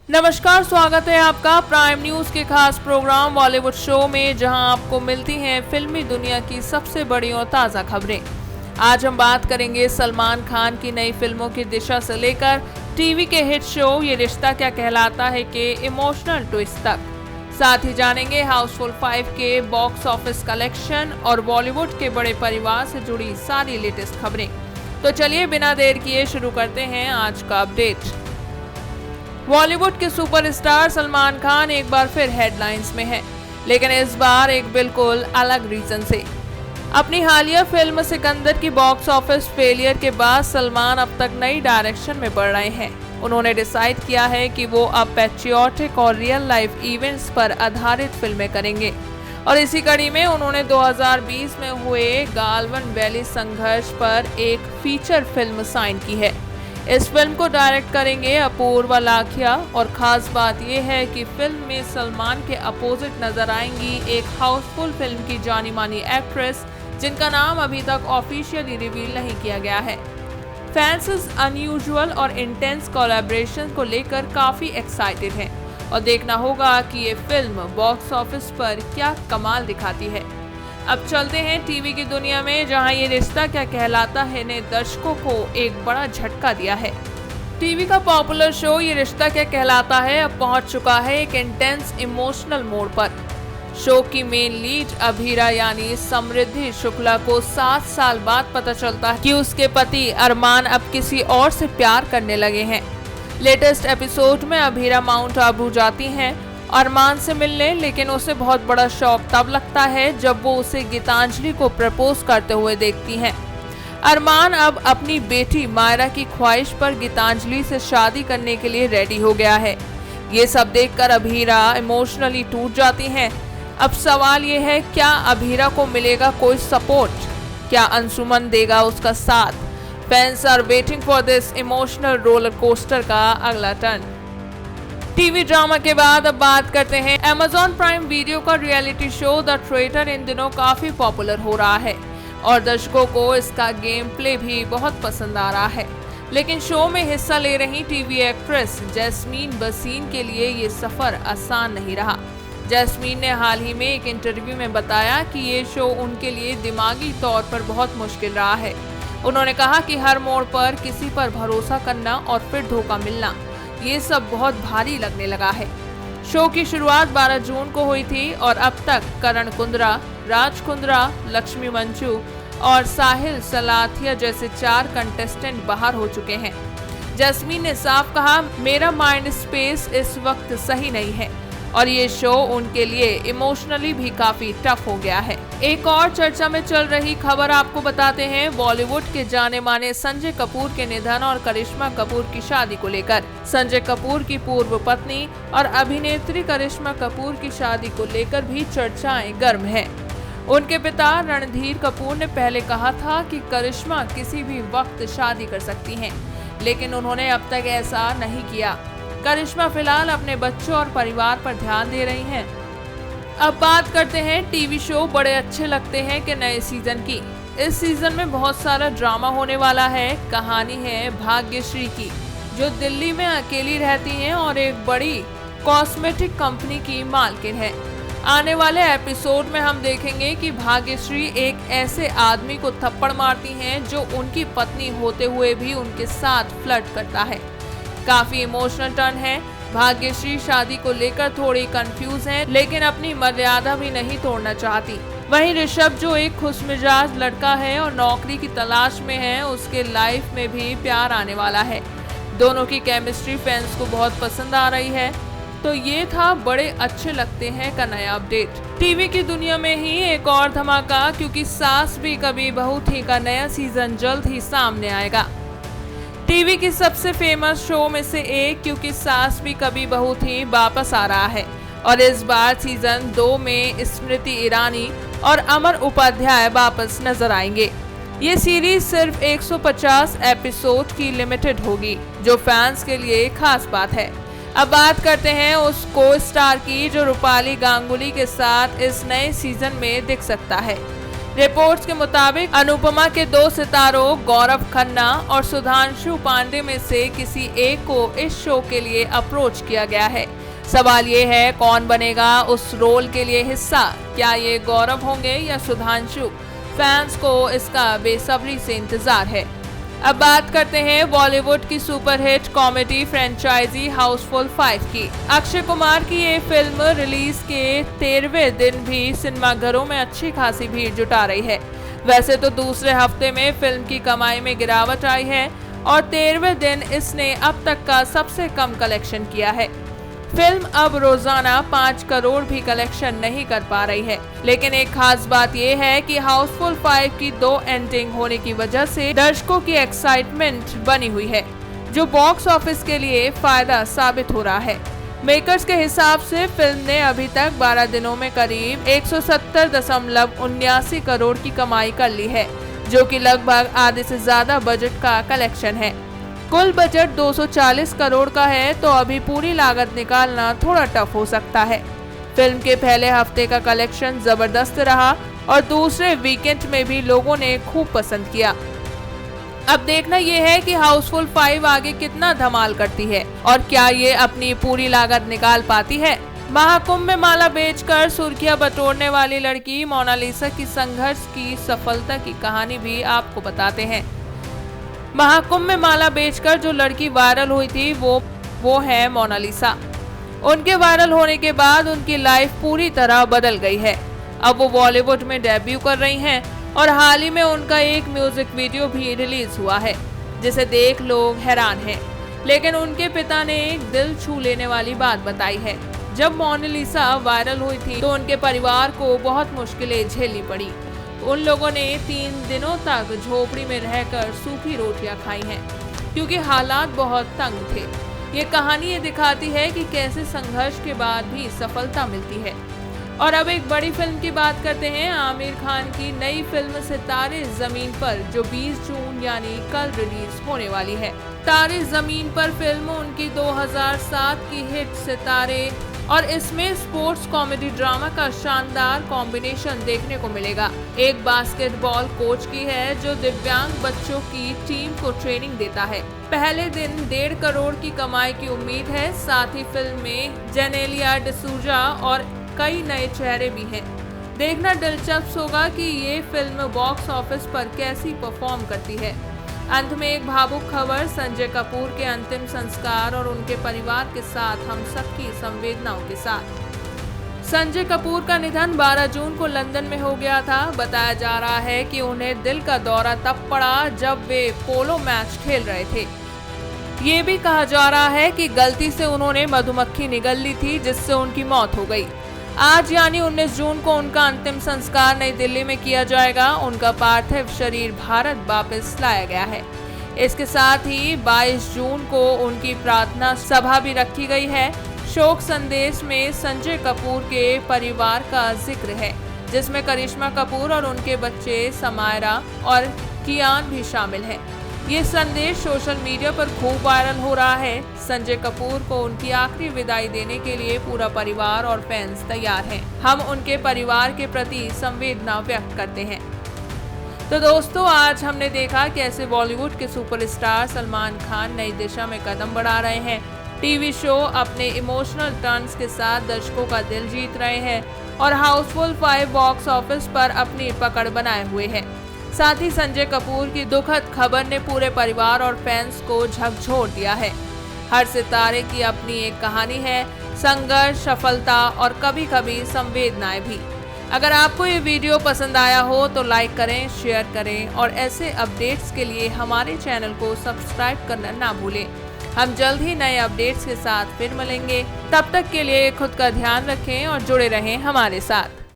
नमस्कार, स्वागत है आपका प्राइम न्यूज के खास प्रोग्राम बॉलीवुड शो में, जहां आपको मिलती हैं फिल्मी दुनिया की सबसे बड़ी और ताज़ा खबरें। आज हम बात करेंगे सलमान खान की नई फिल्मों की दिशा से लेकर टीवी के हिट शो ये रिश्ता क्या कहलाता है के इमोशनल ट्विस्ट तक। साथ ही जानेंगे हाउसफुल 5 के बॉक्स ऑफिस कलेक्शन और बॉलीवुड के बड़े परिवार से जुड़ी सारी लेटेस्ट खबरें। तो चलिए बिना देर किए शुरू करते हैं आज का अपडेट। बॉलीवुड के सुपरस्टार सलमान खान एक बार फिर हेडलाइंस में है, लेकिन इस बार एक बिल्कुल अलग रीजन से। अपनी हालिया फिल्म सिकंदर की बॉक्स ऑफिस फेलियर के बाद सलमान अब तक नई डायरेक्शन में बढ़ रहे हैं। उन्होंने डिसाइड किया है कि वो अब पैट्रियोटिक और रियल लाइफ इवेंट्स पर आधारित फिल्में करेंगे, और इसी कड़ी में उन्होंने 2020 में हुए गालवन वैली संघर्ष पर एक फीचर फिल्म साइन की है। इस फिल्म को डायरेक्ट करेंगे अपूर्वा लाखिया, और खास बात यह है कि फिल्म में सलमान के अपोजिट नजर आएंगी एक हाउसफुल फिल्म की जानी मानी एक्ट्रेस, जिनका नाम अभी तक ऑफिशियली रिवील नहीं किया गया है। फैंस इस अनयूजुअल और इंटेंस कोलैबोरेशन को लेकर काफी एक्साइटेड हैं, और देखना होगा कि ये फिल्म बॉक्स ऑफिस पर क्या कमाल दिखाती है। अब चलते हैं टीवी की दुनिया में, जहां ये रिश्ता क्या कहलाता है ने दर्शकों को एक बड़ा झटका दिया है। टीवी का पॉपुलर शो ये रिश्ता क्या कहलाता है अब पहुंच चुका है एक इंटेंस इमोशनल मोड पर। शो की मेन लीड अभीरा यानी समृद्धि शुक्ला को 7 साल बाद पता चलता है कि उसके पति अरमान अब किसी और से प्यार करने लगे हैं। लेटेस्ट एपिसोड में अभीरा माउंट आबू जाती हैं अरमान से मिलने, लेकिन उसे बहुत बड़ा शौक तब लगता है जब वो उसे गीतांजलि को प्रपोज करते हुए देखती हैं। अरमान अब अपनी बेटी मायरा की ख्वाहिश पर गीतांजलि से शादी करने के लिए रेडी हो गया है। ये सब देखकर अभीरा इमोशनली टूट जाती हैं। अब सवाल ये है, क्या अभीरा को मिलेगा कोई सपोर्ट? क्या अंशुमन देगा उसका साथ? Fans are waiting for this emotional roller coaster का अगला टर्न। टीवी ड्रामा के बाद अब बात करते हैं Amazon प्राइम वीडियो का रियलिटी शो द ट्रेटर इन दिनों काफी पॉपुलर हो रहा है, और दर्शकों को इसका गेम प्ले भी बहुत पसंद आ रहा है। लेकिन शो में हिस्सा ले रही टीवी एक्ट्रेस जैस्मीन बसीन के लिए ये सफर आसान नहीं रहा। जैस्मीन ने हाल ही में एक इंटरव्यू में बताया कि ये शो उनके लिए दिमागी तौर पर बहुत मुश्किल रहा है। उन्होंने कहा कि हर मोड़ पर किसी पर भरोसा करना और फिर धोखा मिलना, ये सब बहुत भारी लगने लगा है। शो की शुरुआत 12 जून को हुई थी, और अब तक करण कुंद्रा, राज कुंद्रा, लक्ष्मी मंचू और साहिल सलाथिया जैसे 4 कंटेस्टेंट बाहर हो चुके हैं। जैस्मीन ने साफ कहा, मेरा माइंड स्पेस इस वक्त सही नहीं है, और ये शो उनके लिए इमोशनली भी काफी टफ हो गया है। एक और चर्चा में चल रही खबर आपको बताते हैं बॉलीवुड के जाने माने संजय कपूर के निधन और करिश्मा कपूर की शादी को लेकर। संजय कपूर की पूर्व पत्नी और अभिनेत्री करिश्मा कपूर की शादी को लेकर भी चर्चाएं गर्म हैं। उनके पिता रणधीर कपूर ने पहले कहा था कि करिश्मा किसी भी वक्त शादी कर सकती हैं, लेकिन उन्होंने अब तक ऐसा नहीं किया। करिश्मा फिलहाल अपने बच्चों और परिवार पर ध्यान दे रही हैं। अब बात करते हैं टीवी शो बड़े अच्छे लगते हैं के नए सीजन की। इस सीजन में बहुत सारा ड्रामा होने वाला है। कहानी है भाग्यश्री की, जो दिल्ली में अकेली रहती हैं और एक बड़ी कॉस्मेटिक कंपनी की मालकिन है। आने वाले एपिसोड में हम देखेंगे कि भाग्यश्री एक ऐसे आदमी को थप्पड़ मारती हैं जो उनकी पत्नी होते हुए भी उनके साथ फ्लर्ट करता है। काफी इमोशनल टर्न है। भाग्यश्री शादी को लेकर थोड़ी कंफ्यूज है, लेकिन अपनी मर्यादा भी नहीं तोड़ना चाहती। वहीं ऋषभ, जो एक खुशमिजाज लड़का है और नौकरी की तलाश में है, उसके लाइफ में भी प्यार आने वाला है। दोनों की केमिस्ट्री फैंस को बहुत पसंद आ रही है। तो ये था बड़े अच्छे लगते हैं का नया अपडेट। टीवी की दुनिया में ही एक और धमाका, क्योंकि सास भी कभी बहू थी का नया सीजन जल्द ही सामने आएगा। टीवी की सबसे फेमस शो में से एक, क्योंकि सास भी कभी बहू थी, वापस आ रहा है, और इस बार सीजन 2 में स्मृति ईरानी और अमर उपाध्याय वापस नजर आएंगे। ये सीरीज सिर्फ 150 एपिसोड की लिमिटेड होगी, जो फैंस के लिए खास बात है। अब बात करते हैं उस को स्टार की जो रूपाली गांगुली के साथ इस नए सीजन में दिख सकता है। रिपोर्ट्स के मुताबिक अनुपमा के 2 सितारों गौरव खन्ना और सुधांशु पांडे में से किसी एक को इस शो के लिए अप्रोच किया गया है। सवाल ये है, कौन बनेगा उस रोल के लिए हिस्सा? क्या ये गौरव होंगे या सुधांशु? फैंस को इसका बेसब्री से इंतजार है। अब बात करते हैं बॉलीवुड की सुपरहिट कॉमेडी फ्रेंचाइजी हाउसफुल 5 की। अक्षय कुमार की ये फिल्म रिलीज के 13वें दिन भी सिनेमाघरों में अच्छी खासी भीड़ जुटा रही है। वैसे तो दूसरे हफ्ते में फिल्म की कमाई में गिरावट आई है और 13वें दिन इसने अब तक का सबसे कम कलेक्शन किया है। फिल्म अब रोजाना 5 करोड़ भी कलेक्शन नहीं कर पा रही है, लेकिन एक खास बात यह है कि हाउसफुल 5 की 2 एंडिंग होने की वजह से दर्शकों की एक्साइटमेंट बनी हुई है, जो बॉक्स ऑफिस के लिए फायदा साबित हो रहा है। मेकर्स के हिसाब से फिल्म ने अभी तक 12 दिनों में करीब 170.79 करोड़ की कमाई कर ली है, जो कि लगभग आधे से ज्यादा बजट का कलेक्शन है। कुल बजट 240 करोड़ का है, तो अभी पूरी लागत निकालना थोड़ा टफ हो सकता है। फिल्म के पहले हफ्ते का कलेक्शन जबरदस्त रहा और दूसरे वीकेंड में भी लोगों ने खूब पसंद किया। अब देखना यह है कि हाउसफुल 5 आगे कितना धमाल करती है और क्या ये अपनी पूरी लागत निकाल पाती है। महाकुंभ में माला बेचकर सुर्खियां बटोरने वाली लड़की मोनालिसा की संघर्ष की सफलता की कहानी भी आपको बताते हैं। महाकुंभ में माला बेचकर जो लड़की वायरल हुई थी वो है मोनालिसा। उनके वायरल होने के बाद उनकी लाइफ पूरी तरह बदल गई है। अब वो बॉलीवुड में डेब्यू कर रही हैं और हाल ही में उनका एक म्यूजिक वीडियो भी रिलीज हुआ है, जिसे देख लोग हैरान हैं। लेकिन उनके पिता ने एक दिल छू लेने वाली बात बताई है। जब मोनालिसा वायरल हुई थी तो उनके परिवार को बहुत मुश्किलें झेलनी पड़ी। उन लोगों ने 3 दिनों तक झोपड़ी में रहकर सूखी रोटियां खाई हैं, क्योंकि हालात बहुत तंग थे। ये कहानी ये दिखाती है कि कैसे संघर्ष के बाद भी सफलता मिलती है। और अब एक बड़ी फिल्म की बात करते हैं, आमिर खान की नई फिल्म सितारे जमीन पर, जो 20 जून यानी कल रिलीज होने वाली है। तारे जमीन पर फिल्म उनकी 2007 की हिट सितारे और इसमें स्पोर्ट्स कॉमेडी ड्रामा का शानदार कॉम्बिनेशन देखने को मिलेगा। एक बास्केटबॉल कोच की है जो दिव्यांग बच्चों की टीम को ट्रेनिंग देता है। पहले दिन 1.5 करोड़ की कमाई की उम्मीद है। साथ ही फिल्म में जेनेलिया डिसूजा और कई नए चेहरे भी हैं। देखना दिलचस्प होगा कि ये फिल्म बॉक्स ऑफिस पर कैसी परफॉर्म करती है। अंत में एक भावुक खबर, संजय कपूर के अंतिम संस्कार और उनके परिवार के साथ हम सबकी संवेदनाओं के साथ। संजय कपूर का निधन 12 जून को लंदन में हो गया था। बताया जा रहा है कि उन्हें दिल का दौरा तब पड़ा जब वे पोलो मैच खेल रहे थे। ये भी कहा जा रहा है कि गलती से उन्होंने मधुमक्खी निगल ली थी, जिससे उनकी मौत हो गई। आज यानी 19 जून को उनका अंतिम संस्कार नई दिल्ली में किया जाएगा। उनका पार्थिव शरीर भारत वापस लाया गया है। इसके साथ ही 22 जून को उनकी प्रार्थना सभा भी रखी गई है। शोक संदेश में संजय कपूर के परिवार का जिक्र है, जिसमें करिश्मा कपूर और उनके बच्चे समायरा और कियान भी शामिल हैं। ये संदेश सोशल मीडिया पर खूब वायरल हो रहा है। संजय कपूर को उनकी आखिरी विदाई देने के लिए पूरा परिवार और फैंस तैयार हैं। हम उनके परिवार के प्रति संवेदना व्यक्त करते हैं। तो दोस्तों, आज हमने देखा कैसे बॉलीवुड के सुपरस्टार सलमान खान नई दिशा में कदम बढ़ा रहे हैं। टीवी शो अपने इमोशनल टर्न्स के साथ दर्शकों का दिल जीत रहे हैं और हाउसफुल 5 बॉक्स ऑफिस पर अपनी पकड़ बनाए हुए है। साथ ही संजय कपूर की दुखद खबर ने पूरे परिवार और फैंस को झकझोर दिया है। हर सितारे की अपनी एक कहानी है, संघर्ष, सफलता और कभी कभी संवेदनाएं भी। अगर आपको ये वीडियो पसंद आया हो तो लाइक करें, शेयर करें और ऐसे अपडेट्स के लिए हमारे चैनल को सब्सक्राइब करना ना भूलें। हम जल्द ही नए अपडेट्स के साथ फिर मिलेंगे। तब तक के लिए खुद का ध्यान रखें और जुड़े रहें हमारे साथ।